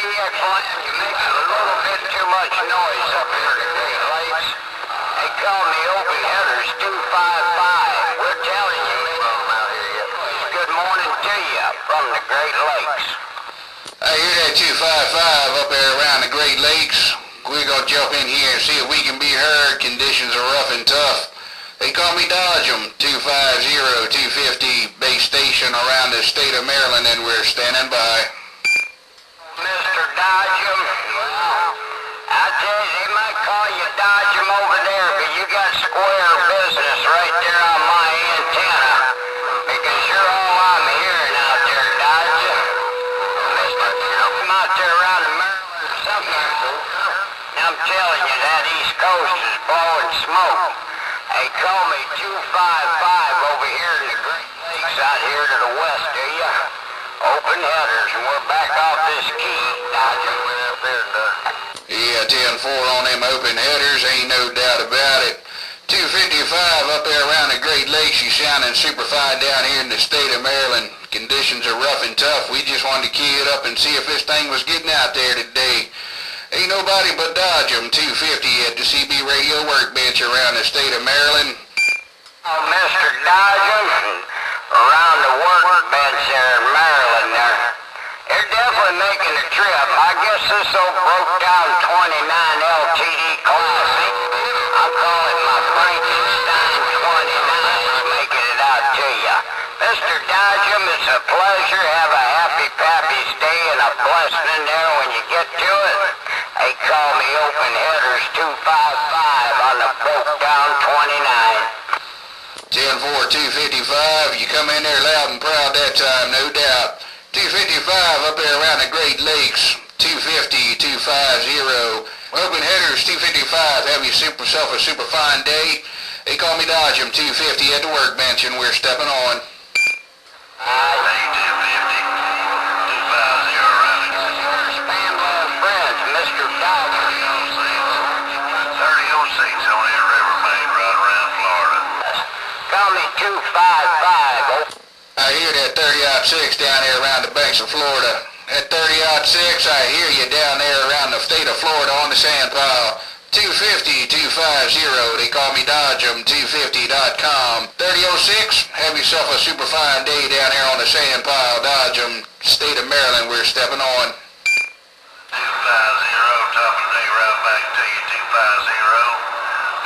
Excellent. You make a little bit too much noise up here at the Great Lakes. They call me open headers 255. We're telling you, good morning to you from the Great Lakes. I hear that 255 up there around the Great Lakes. We're going to jump in here and see if we can be heard. Conditions are rough and tough. They call me Dodgem, 250, 250 base station around the state of Maryland, and we're standing by. Mr. Dodgem, well, I tell you, they might call you Dodgem over there, but you got square business right there on my antenna, because you're all I'm hearing out there, Dodgem. Mr. I'm out there around the Maryland somewhere. I'm telling you, that East Coast is blowing smoke. They call me 255 over here in the Great Lakes out here to the west, do ya? Open headers, and we're back off this key. Dodger, we're up there, Yeah, 10-4 on them open headers, ain't no doubt about it. 255 up there around the Great Lakes, you sounding super fine down here in the state of Maryland. Conditions are rough and tough. We just wanted to key it up and see if this thing was getting out there today. Ain't nobody but Dodgem, 250 at the CB radio workbench around the state of Maryland. Oh, Mr. Dodgem, around the workbench there in Maryland there. They're definitely making a trip. I guess this old broke down 29 LTD Classic. I call it my Frankenstein 29, making it out to you. Mr. Dodgem, it's a pleasure. Have a happy pappy's day and a blessing in there when you get to it. They call me open headers 255 on the broke down 29. 10-4, 255, you come in there loud and proud that time, no doubt. 255 up there around the Great Lakes, 250, 250. Open headers, 255, have yourself a super fine day. They call me Dodgem, 250 at the workbench, and we're stepping on. Mr. Dodger. 3006 on that riverbank right around Florida. Call me 255. I hear that 30-06 down there around the banks of Florida. That 30-06, I hear you down there around the state of Florida on the sand pile. 250, 250, they call me Dodgem, 250.com. 3006, have yourself a super fine day down here on the sand pile. Dodgem, state of Maryland, we're stepping on. 250, top of the day, right back to you, 250.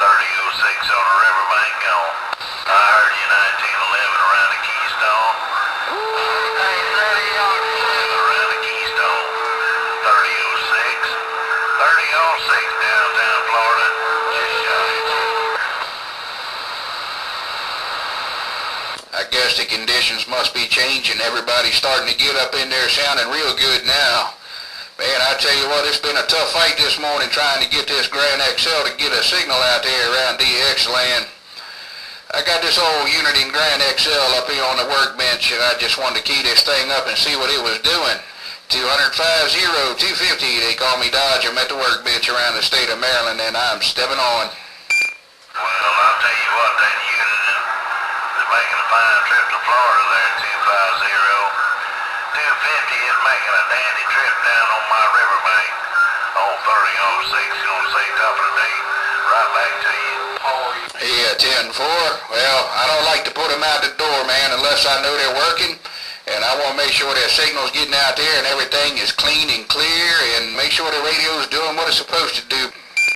3006 on the riverbank gone. I heard you 1911 around the Keystone. Around the Keystone. 3006. 3006 downtown Florida. Just shot it. I guess the conditions must be changing. Everybody's starting to get up in there sounding real good now. Man, I tell you what, it's been a tough fight this morning trying to get this Grand XL to get a signal out there around DX land. I got this old Unity Grand XL up here on the workbench, and I just wanted to key this thing up and see what it was doing. 250, 250, they call me Dodgem at the workbench around the state of Maryland, and I'm stepping on. Well, I'll tell you what, that unit is making a fine trip to Florida there at 250. 250 is making a dandy trip down on my riverbank. Old 3006 gonna say top of the day, right back to you. Yeah, 10-4. Well, I don't like to put them out the door, man, unless I know they're working. And I want to make sure that signal's getting out there and everything is clean and clear, and make sure the radio's doing what it's supposed to do.